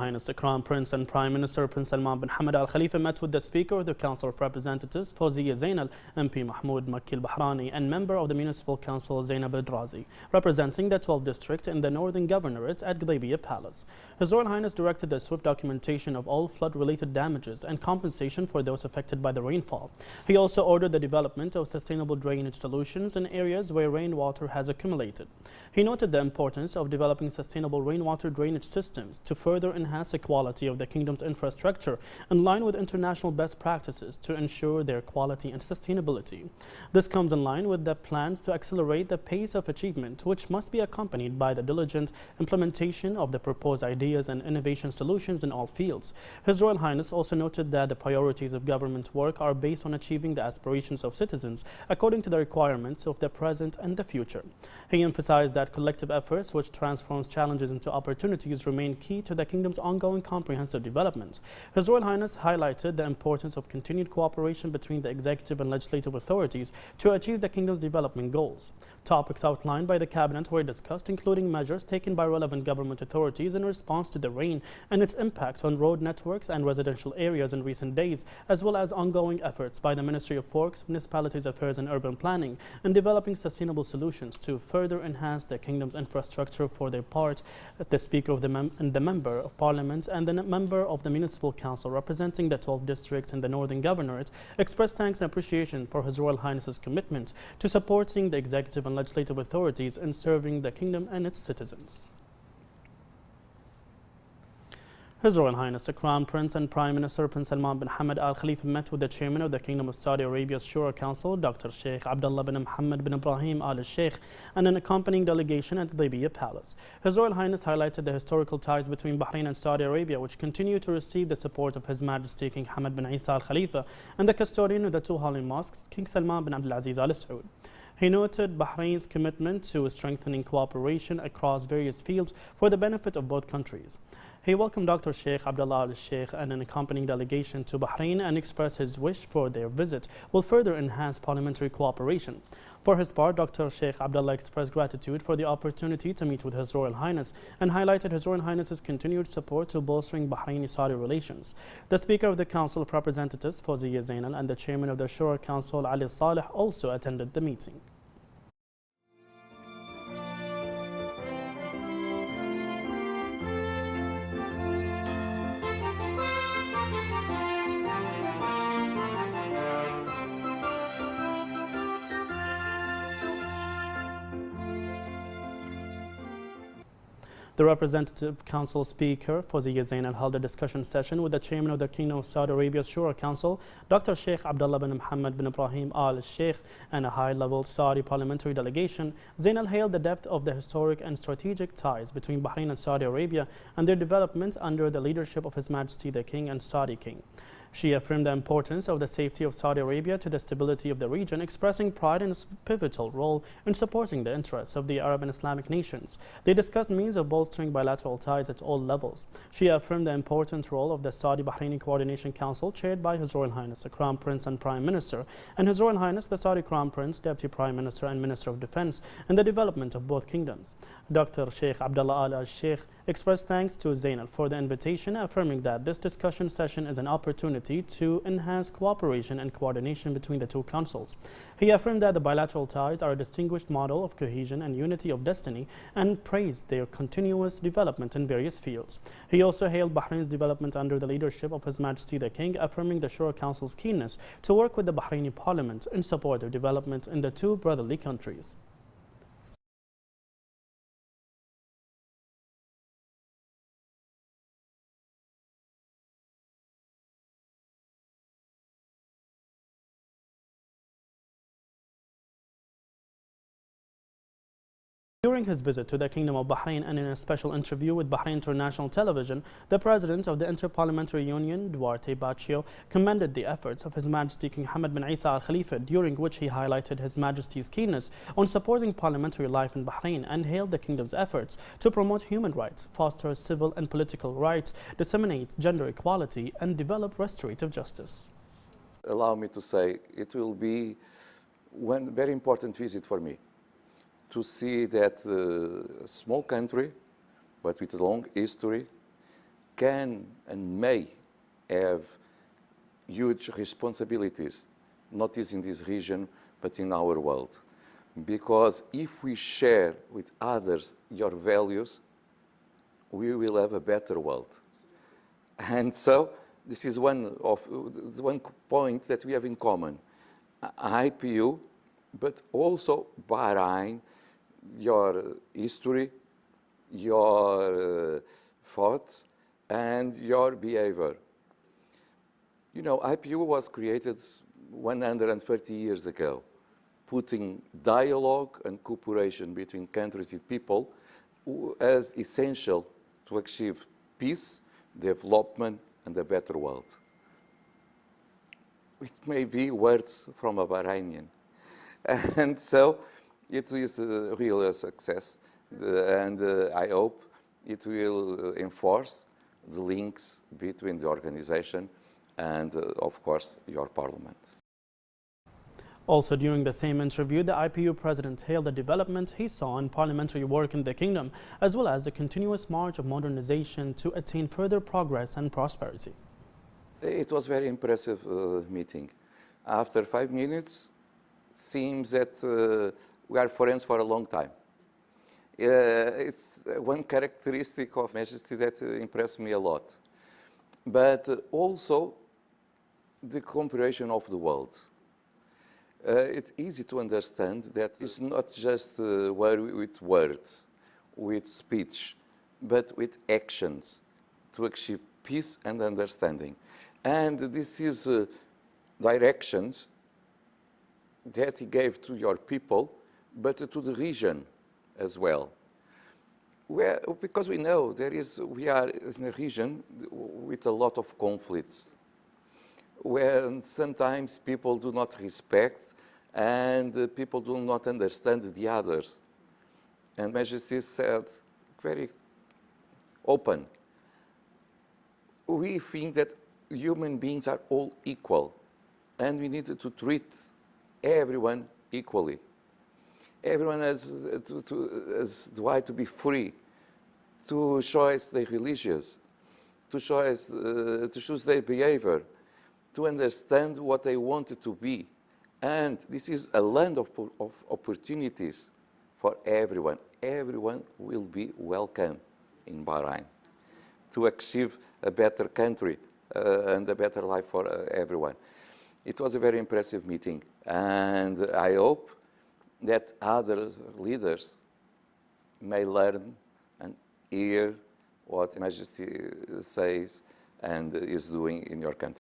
Highness the Crown Prince and Prime Minister Prince Salman bin Hamad Al Khalifa met with the Speaker of the Council of Representatives Fawzia Zainal, MP Mahmoud Makki Al Bahrani, and member of the Municipal Council Zainab Adrazi, representing the 12th district in the Northern Governorate at Gdaybiya Palace. His Royal Highness directed the swift documentation of all flood-related damages and compensation for those affected by the rainfall. He also ordered the development of sustainable drainage solutions in areas where rainwater has accumulated. He noted the importance of developing sustainable rainwater drainage systems to further enhance the quality of the kingdom's infrastructure in line with international best practices to ensure their quality and sustainability. This comes in line with the plans to accelerate the pace of achievement, which must be accompanied by the diligent implementation of the proposed ideas and innovation solutions in all fields. His Royal Highness also noted that the priorities of government work are based on achieving the aspirations of citizens according to the requirements of the present and the future. He emphasized that collective efforts which transforms challenges into opportunities remain key to the kingdom's ongoing comprehensive development. His Royal Highness highlighted the importance of continued cooperation between the executive and legislative authorities to achieve the kingdom's development goals. Topics outlined by the cabinet were discussed, including measures taken by relevant government authorities in response to the rain and its impact on road networks and residential areas in recent days, as well as ongoing efforts by the Ministry of Works, Municipalities Affairs and Urban Planning in developing sustainable solutions to further enhance the kingdom's infrastructure. For their part, the Speaker of the Member of Parliament and the Member of the Municipal Council representing the 12 districts in the Northern Governorate expressed thanks and appreciation for His Royal Highness's commitment to supporting the executive and legislative authorities in serving the kingdom and its citizens. His Royal Highness the Crown Prince and Prime Minister Prince Salman bin Hamad Al Khalifa met with the Chairman of the Kingdom of Saudi Arabia's Shura Council, Dr. Sheikh Abdullah bin Mohammed bin Ibrahim Al Sheikh, and an accompanying delegation at the Gdaybiya Palace. His Royal Highness highlighted the historical ties between Bahrain and Saudi Arabia, which continue to receive the support of His Majesty King Hamad bin Isa Al Khalifa and the custodian of the two holy mosques, King Salman bin Abdulaziz Al Saud. He noted Bahrain's commitment to strengthening cooperation across various fields for the benefit of both countries. He welcomed Dr. Sheikh Abdullah Al Sheikh and an accompanying delegation to Bahrain and expressed his wish for their visit will further enhance parliamentary cooperation. For his part, Dr. Sheikh Abdullah expressed gratitude for the opportunity to meet with His Royal Highness and highlighted His Royal Highness's continued support to bolstering Bahraini-Saudi relations. The Speaker of the Council of Representatives, Fawzia Zainal, and the Chairman of the Shura Council, Ali Saleh, also attended the meeting. The Representative Council Speaker, Fawzia Zainal, held a discussion session with the Chairman of the Kingdom of Saudi Arabia's Shura Council, Dr. Sheikh Abdullah bin Mohammed bin Ibrahim Al Sheikh, and a high-level Saudi parliamentary delegation. Zainal hailed the depth of the historic and strategic ties between Bahrain and Saudi Arabia and their development under the leadership of His Majesty the King and Saudi King. She affirmed the importance of the safety of Saudi Arabia to the stability of the region, expressing pride in its pivotal role in supporting the interests of the Arab and Islamic nations. They discussed means of bolstering bilateral ties at all levels. She affirmed the important role of the Saudi-Bahraini Coordination Council, chaired by His Royal Highness the Crown Prince and Prime Minister, and His Royal Highness the Saudi Crown Prince, Deputy Prime Minister and Minister of Defense, in the development of both kingdoms. Dr. Sheikh Abdullah Al Sheikh expressed thanks to Zainal for the invitation, affirming that this discussion session is an opportunity to enhance cooperation and coordination between the two councils. He affirmed that the bilateral ties are a distinguished model of cohesion and unity of destiny and praised their continuous development in various fields. He also hailed Bahrain's development under the leadership of His Majesty the King, affirming the Shura Council's keenness to work with the Bahraini Parliament in support of development in the two brotherly countries. During his visit to the Kingdom of Bahrain and in a special interview with Bahrain International Television, the President of the Interparliamentary Union, Duarte Baccio, commended the efforts of His Majesty King Hamad bin Isa Al Khalifa, during which he highlighted His Majesty's keenness on supporting parliamentary life in Bahrain and hailed the Kingdom's efforts to promote human rights, foster civil and political rights, disseminate gender equality, and develop restorative justice. Allow me to say it will be one very important visit for me, to see that a small country, but with a long history, can and may have huge responsibilities, not just in this region, but in our world. Because if we share with others your values, we will have a better world. And so this is one point that we have in common. IPU, but also Bahrain, your history, your thoughts, and your behavior. You know, IPU was created 130 years ago, putting dialogue and cooperation between countries and people as essential to achieve peace, development, and a better world. It may be words from a Bahrainian. And so it is really a success. And I hope it will enforce the links between the organization and, of course, your parliament. Also during the same interview, the IPU president hailed the development he saw in parliamentary work in the kingdom, as well as the continuous march of modernization to attain further progress and prosperity. It was a very impressive meeting. After 5 minutes, seems that we are friends for a long time. It's one characteristic of Majesty that impressed me a lot. But also the comprehension of the world. It's easy to understand that it's not just with words, with speech, but with actions to achieve peace and understanding. And this is directions that he gave to your people, but to the region as well. Because we know we are in a region with a lot of conflicts, where sometimes people do not respect and people do not understand the others. And Majesty said, very open, we think that human beings are all equal and we need to treat everyone equally. Everyone has the right to be free, to choose their religions, to choose their behavior, to understand what they want to be. And this is a land of opportunities for everyone. Everyone will be welcome in Bahrain to achieve a better country and a better life for everyone. It was a very impressive meeting, and I hope that other leaders may learn and hear what Majesty says and is doing in your country.